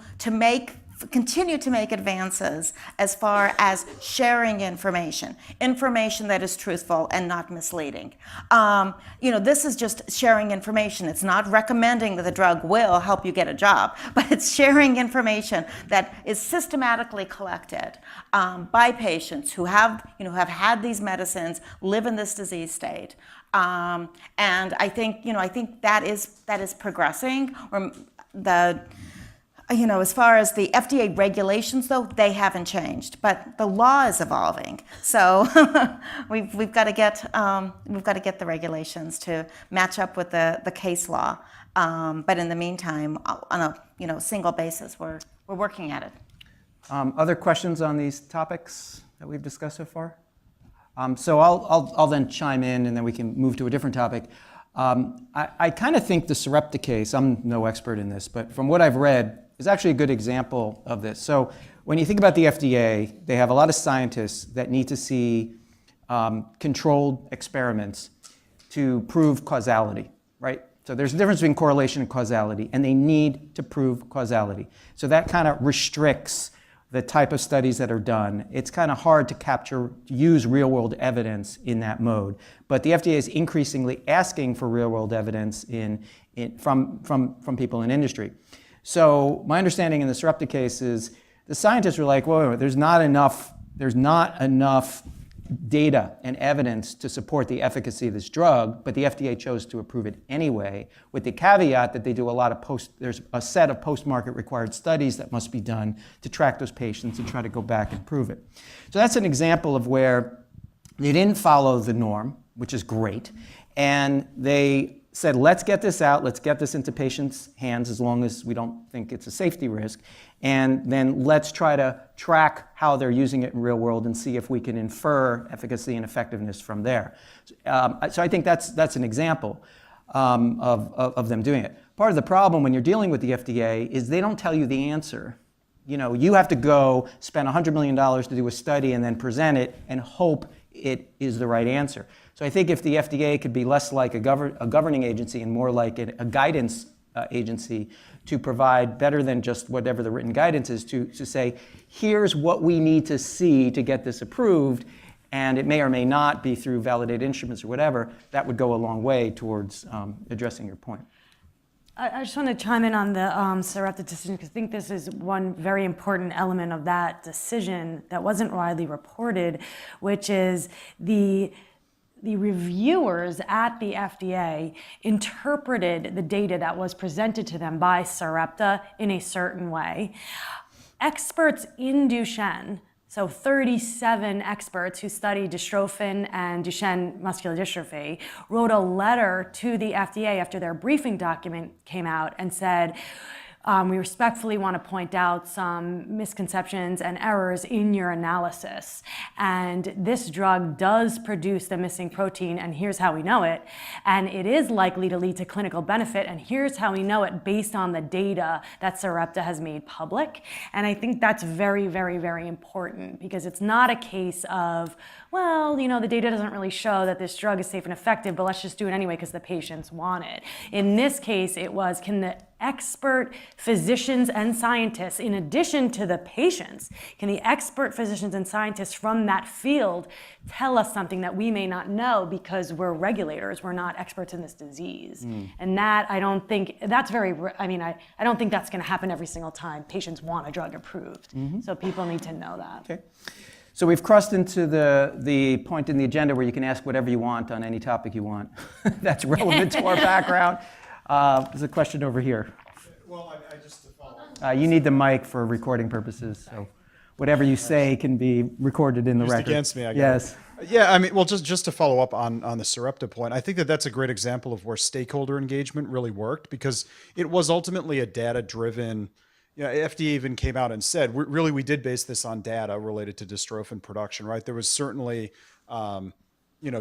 continue to make advances as far as sharing information that is truthful and not misleading. This is just sharing information. It's not recommending that the drug will help you get a job, but it's sharing information that is systematically collected by patients who have had these medicines, live in this disease state. And I think that is progressing. As far as the FDA regulations, though, they haven't changed, but the law is evolving. So we've got to get the regulations to match up with the case law. But in the meantime, on a single basis, we're working at it. Other questions on these topics that we've discussed so far? So I'll then chime in, and then we can move to a different topic. I kind of think the Sarepta case, I'm no expert in this, but from what I've read, is actually a good example of this. So when you think about the FDA, they have a lot of scientists that need to see controlled experiments to prove causality, right? So there's a difference between correlation and causality, and they need to prove causality. So that kind of restricts the type of studies that are done. It's kind of hard to use real-world evidence in that mode. But the FDA is increasingly asking for real-world evidence from people in industry. So my understanding in the Sarepta case is the scientists were like, whoa, there's not enough data and evidence to support the efficacy of this drug, but the FDA chose to approve it anyway, with the caveat that they do a lot of there's a set of post-market required studies that must be done to track those patients and try to go back and prove it. So that's an example of where they didn't follow the norm, which is great, and they said, let's get this out, let's get this into patients' hands as long as we don't think it's a safety risk, and then let's try to track how they're using it in real world and see if we can infer efficacy and effectiveness from there. So I think that's an example of them doing it. Part of the problem when you're dealing with the FDA is they don't tell you the answer. You have to go spend $100 million to do a study and then present it and hope it is the right answer. So I think if the FDA could be less like a governing agency and more like a guidance agency to provide better than just whatever the written guidance is, to say, here's what we need to see to get this approved, and it may or may not be through validated instruments or whatever, that would go a long way towards addressing your point. I just want to chime in on the Sarepta decision, because I think this is one very important element of that decision that wasn't widely reported, which is the reviewers at the FDA interpreted the data that was presented to them by Sarepta in a certain way. Experts in Duchenne, so 37 experts who study dystrophin and Duchenne muscular dystrophy, wrote a letter to the FDA after their briefing document came out and said, we respectfully want to point out some misconceptions and errors in your analysis. And this drug does produce the missing protein, and here's how we know it. And it is likely to lead to clinical benefit, and here's how we know it based on the data that Sarepta has made public. And I think that's very, very, very important, because it's not a case of, well, the data doesn't really show that this drug is safe and effective, but let's just do it anyway because the patients want it. In this case, it was, can the expert physicians and scientists, in addition to the patients, can the expert physicians and scientists from that field tell us something that we may not know because we're regulators, we're not experts in this disease? And that, I don't think, that's very, I don't think that's gonna happen every single time patients want a drug approved. So people need to know that. Okay. So we've crossed into the point in the agenda where you can ask whatever you want on any topic you want that's relevant to our background. There's a question over here. Well, I just to follow. You need the mic for recording purposes, so whatever you say can be recorded in the Used record. against me, I guess. Yes. Yeah, well, just to follow up on the Sarepta point, I think that's a great example of where stakeholder engagement really worked, because it was ultimately a data-driven. FDA even came out and said, we did base this on data related to dystrophin production, right? There was certainly,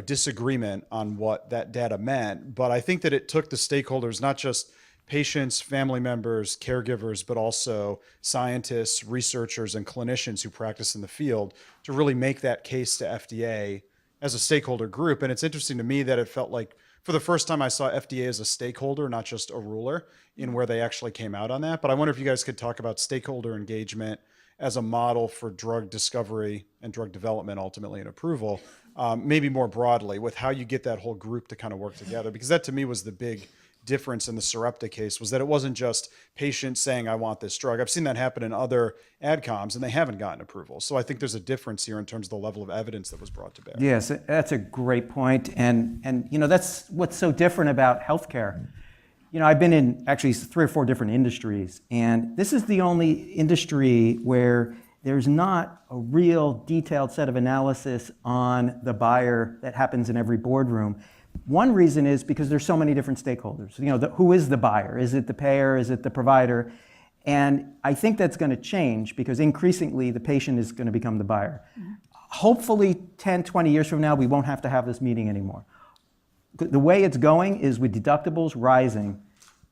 disagreement on what that data meant, but I think that it took the stakeholders, not just patients, family members, caregivers, but also scientists, researchers, and clinicians who practice in the field to really make that case to FDA as a stakeholder group. And it's interesting to me that it felt like, for the first time, I saw FDA as a stakeholder, not just a ruler, in where they actually came out on that. But I wonder if you guys could talk about stakeholder engagement as a model for drug discovery and drug development, ultimately, and approval, maybe more broadly, with how you get that whole group to kind of work together. Because that, to me, was the big difference in the Sarepta case, was that it wasn't just patients saying, I want this drug. I've seen that happen in other AdComs, and they haven't gotten approval. So I think there's a difference here in terms of the level of evidence that was brought to bear. Yes, that's a great point. And that's what's so different about healthcare. I've been in actually 3 or 4 different industries, and this is the only industry where there's not a real detailed set of analysis on the buyer that happens in every boardroom. One reason is because there's so many different stakeholders. Who is the buyer? Is it the payer? Is it the provider? And I think that's going to change, because increasingly the patient is going to become the buyer. Hopefully 10, 20 years from now, we won't have to have this meeting anymore. The way it's going is with deductibles rising,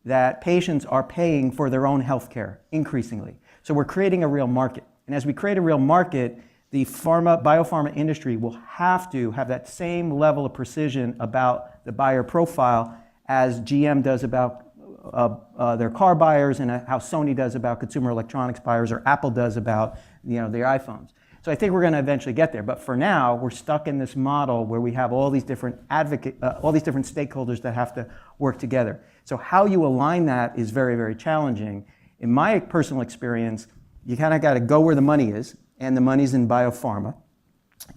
that patients are paying for their own health care increasingly. So we're creating a real market. And as we create a real market, the biopharma industry will have to have that same level of precision about the buyer profile as GM does about their car buyers, and how Sony does about consumer electronics buyers, or Apple does about their iPhones. So I think we're going to eventually get there. But for now, we're stuck in this model where we have all these different all these different stakeholders that have to work together. So how you align that is very, very challenging. In my personal experience, you kind of got to go where the money is, and the money's in biopharma.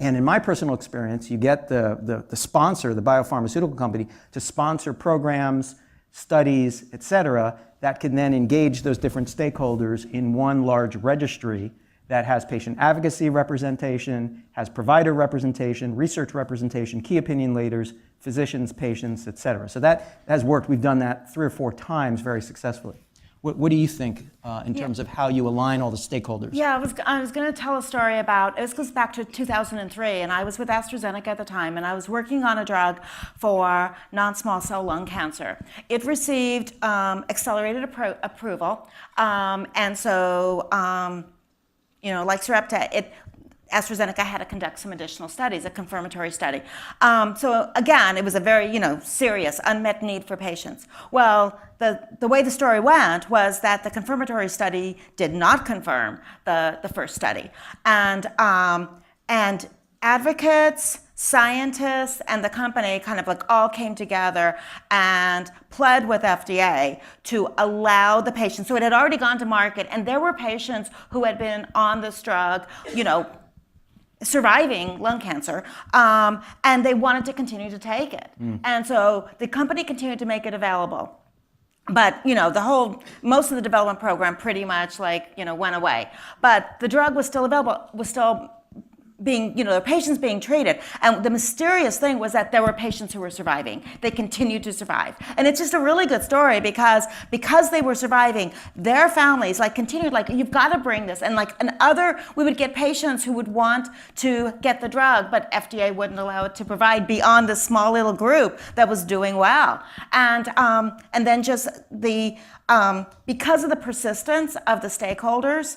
And in my personal experience, you get the sponsor, the biopharmaceutical company, to sponsor programs, studies, et cetera, that can then engage those different stakeholders in one large registry that has patient advocacy representation, has provider representation, research representation, key opinion leaders, physicians, patients, et cetera. So that has worked. We've done that 3 or 4 times very successfully. What do you think in terms of how you align all the stakeholders? Yeah, I was going to tell a story about, this goes back to 2003, and I was with AstraZeneca at the time, and I was working on a drug for non-small cell lung cancer. It received accelerated approval, and so, like Sarepta, AstraZeneca had to conduct some additional studies, a confirmatory study. So again, it was a very, serious unmet need for patients. Well, the way the story went was that the confirmatory study did not confirm the first study. And advocates, scientists, and the company kind of all came together and pled with FDA to allow the patients. So it had already gone to market, and there were patients who had been on this drug, surviving lung cancer, and they wanted to continue to take it. And so the company continued to make it available. But, most of the development program pretty much went away. But the drug was still available, was still their patients being treated. And the mysterious thing was that there were patients who were surviving. They continued to survive. And it's just a really good story because they were surviving, their families continued, you've got to bring this. And we would get patients who would want to get the drug, but FDA wouldn't allow it to provide beyond this small little group that was doing well. And then just because of the persistence of the stakeholders,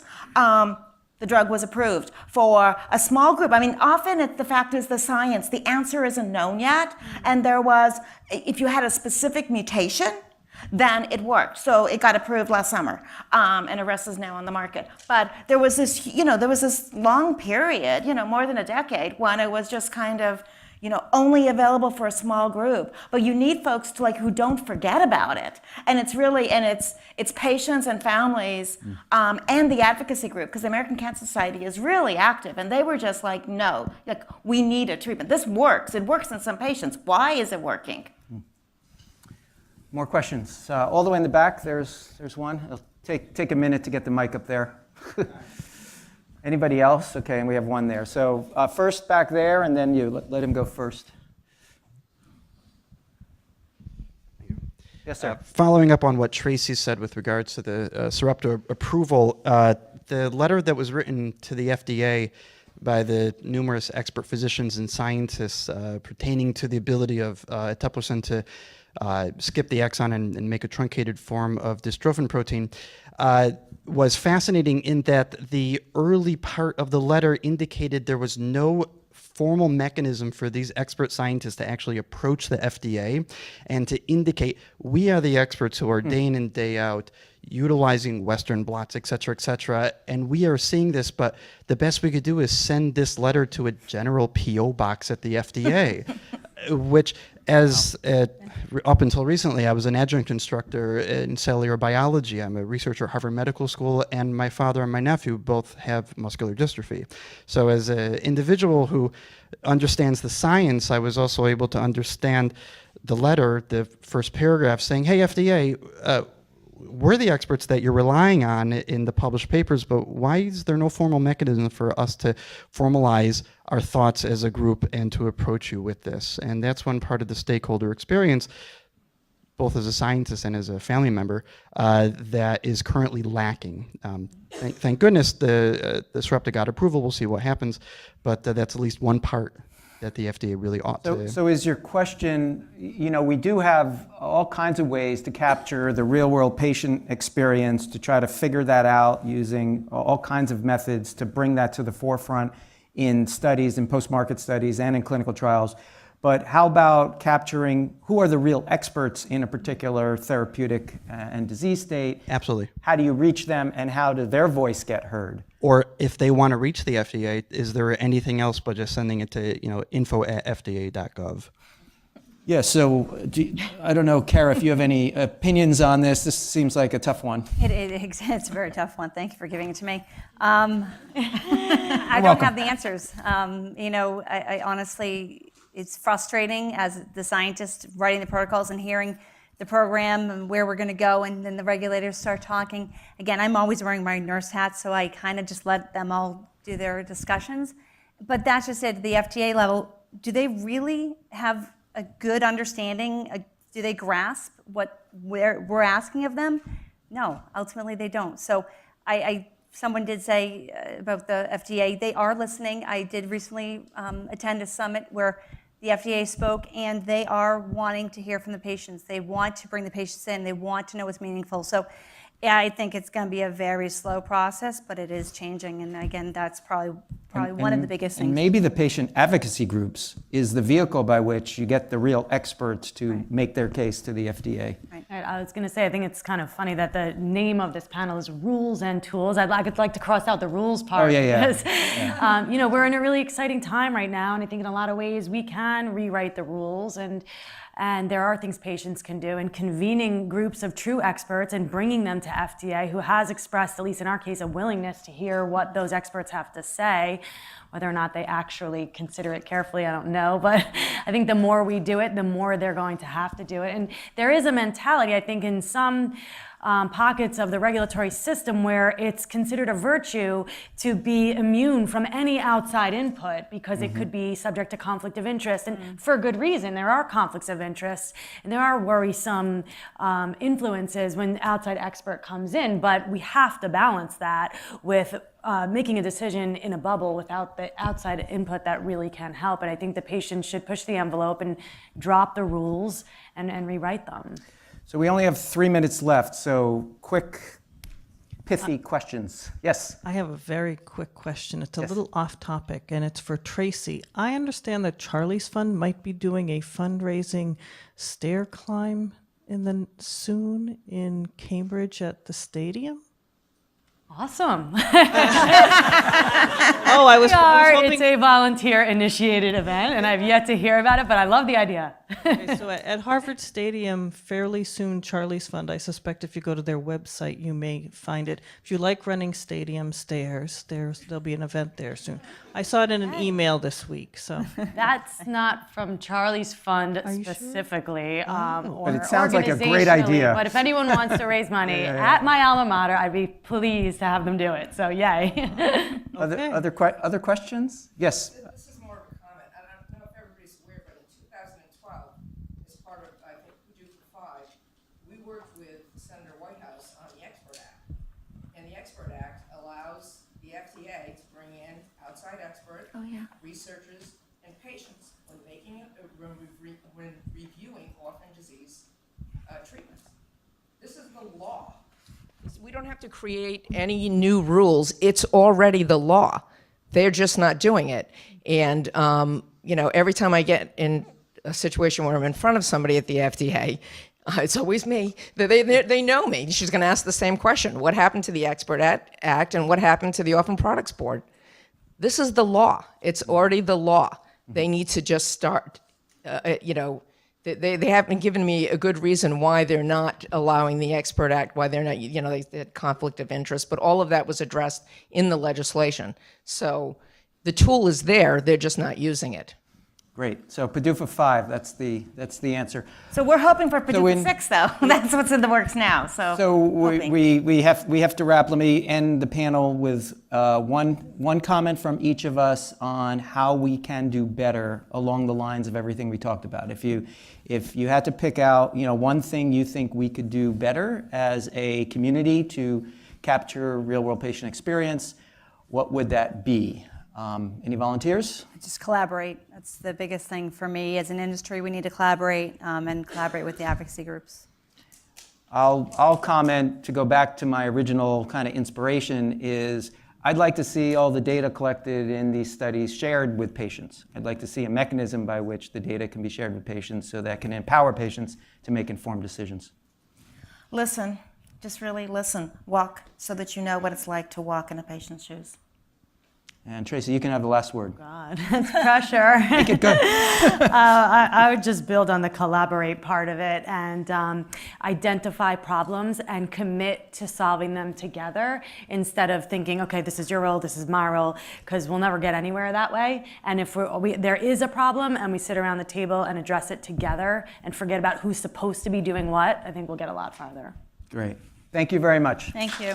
the drug was approved for a small group. I mean, often the fact is the science, the answer isn't known yet. And if you had a specific mutation, then it worked. So it got approved last summer, and Arrest is now on the market. But there was this long period, more than a decade, when it was just kind of, only available for a small group. But you need folks who don't forget about it. And it's patients and families, and the advocacy group, because the American Cancer Society is really active. And they were just no, we need a treatment. This works. It works in some patients. Why is it working? More questions? All the way in the back, there's one. It'll take a minute to get the mic up there. Anybody else? Okay, and we have one there. So first back there, and then you. Let him go first. Yes, sir. Following up on what Tracy said with regards to the Sarepta approval, the letter that was written to the FDA by the numerous expert physicians and scientists pertaining to the ability of eteplirsen to skip the exon and make a truncated form of dystrophin protein was fascinating in that the early part of the order indicated there was no formal mechanism for these expert scientists to actually approach the FDA and to indicate we are the experts who are day in and day out utilizing Western blots, et cetera, and we are seeing this, but the best we could do is send this letter to a general PO box at the FDA, which up until recently, I was an adjunct instructor in cellular biology. I'm a researcher at Harvard Medical School, and my father and my nephew both have muscular dystrophy. So as an individual who understands the science, I was also able to understand the letter, the first paragraph saying, hey, FDA, we're the experts that you're relying on in the published papers, but why is there no formal mechanism for us to formalize our thoughts as a group and to approach you with this? And that's one part of the stakeholder experience, both as a scientist and as a family member, that is currently lacking. Thank goodness the Sarepta got approval. We'll see what happens, but that's at least one part that the FDA really ought to. So is your question, we do have all kinds of ways to capture the real world patient experience, to try to figure that out using all kinds of methods to bring that to the forefront in studies, in post-market studies, and in clinical trials. But how about capturing who are the real experts in a particular therapeutic and disease state? Absolutely. How do you reach them, and how does their voice get heard? Or if they want to reach the FDA, is there anything else but just sending it to info@fda.gov? Yeah, so I don't know, Kara, if you have any opinions on this. This seems like a tough one. It's a very tough one. Thank you for giving it to me. I don't have the answers. I honestly, it's frustrating as the scientist writing the protocols and hearing the program and where we're going to go, and then the regulators start talking. Again, I'm always wearing my nurse hat, so I kind of just let them all do their discussions. But that's just it. At the FDA level, do they really have a good understanding? Do they grasp what we're asking of them? No, ultimately they don't. So someone did say about the FDA, they are listening. I did recently attend a summit where the FDA spoke, and they are wanting to hear from the patients. They want to bring the patients in. They want to know what's meaningful. So yeah, I think it's going to be a very slow process, but it is changing. And again, that's probably one of the biggest things. And maybe the patient advocacy groups is the vehicle by which you get the real experts to make their case to the FDA. Right. I was going to say, I think it's kind of funny that the name of this panel is Rules and Tools. I'd like to cross out the rules part. Because, we're in a really exciting time right now, and I think in a lot of ways we can rewrite the rules, and there are things patients can do, and convening groups of true experts and bringing them to FDA, who has expressed, at least in our case, a willingness to hear what those experts have to say. Whether or not they actually consider it carefully, I don't know. But I think the more we do it, the more they're going to have to do it. And there is a mentality, I think, in some pockets of the regulatory system where it's considered a virtue to be immune from any outside input because it could be subject to conflict of interest, and for good reason. There are conflicts of interest, and there are worrisome influences when outside expert comes in, but we have to balance that with making a decision in a bubble without the outside input that really can help. And I think the patient should push the envelope and drop the rules and rewrite them. So we only have 3 minutes left, so quick, pithy questions. Yes? I have a very quick question. It's a Yes. little off topic, and it's for Tracy. I understand that Charlie's Fund might be doing a fundraising stair climb soon in Cambridge at the stadium. Awesome. Oh, I was hoping. It's a volunteer-initiated event, and I've yet to hear about it, but I love the idea. Okay, so at Harvard Stadium, fairly soon, Charlie's Fund, I suspect if you go to their website, you may find it. If you like running stadium stairs, there'll be an event there soon. I saw it in an email this week, so. That's not from Charlie's Fund you sure? specifically, But it sounds like a great organizationally, idea. But if anyone wants to raise money at my alma mater, I'd be pleased to have them do it. So yay. Other questions? Yes? This is more of a comment. I don't know if everybody's aware, but in 2012, as part of, I think, PDUFA 5, we worked with Senator Whitehouse on the Expert Act. And the Expert Act allows the FDA to bring in outside experts, researchers, and patients when when reviewing orphan disease treatments. This is the law. We don't have to create any new rules. It's already the law. They're just not doing it. And, every time I get in a situation where I'm in front of somebody at the FDA, it's always me. They know me. She's going to ask the same question. What happened to the Expert Act and what happened to the Orphan Products Board? This is the law. It's already the law. They need to just start, They haven't given me a good reason why they're not allowing the Expert Act, why they're not, they had conflict of interest, but all of that was addressed in the legislation. So the tool is there, they're just not using it. Great. So PDUFA 5, that's the answer. So we're hoping for PDUFA in- 6, though. That's what's in the works now. So hoping. we have to wrap. Let me end the panel with one comment from each of us on how we can do better along the lines of everything we talked about. If you had to pick out, one thing you think we could do better as a community to capture real-world patient experience, what would that be? Any volunteers? Just collaborate. That's the biggest thing for me. As an industry, we need to collaborate and collaborate with the advocacy groups. I'll comment, to go back to my original kind of inspiration, is I'd like to see all the data collected in these studies shared with patients. I'd like to see a mechanism by which the data can be shared with patients so that can empower patients to make informed decisions. Listen, just really listen. Walk so that you know what it's like to walk in a patient's shoes. And Tracy, you can have the last word. God, that's pressure. Make it good. I would just build on the collaborate part of it and identify problems and commit to solving them together instead of thinking, okay, this is your role, this is my role, because we'll never get anywhere that way. And if there is a problem and we sit around the table and address it together and forget about who's supposed to be doing what, I think we'll get a lot farther. Great. Thank you very much. Thank you.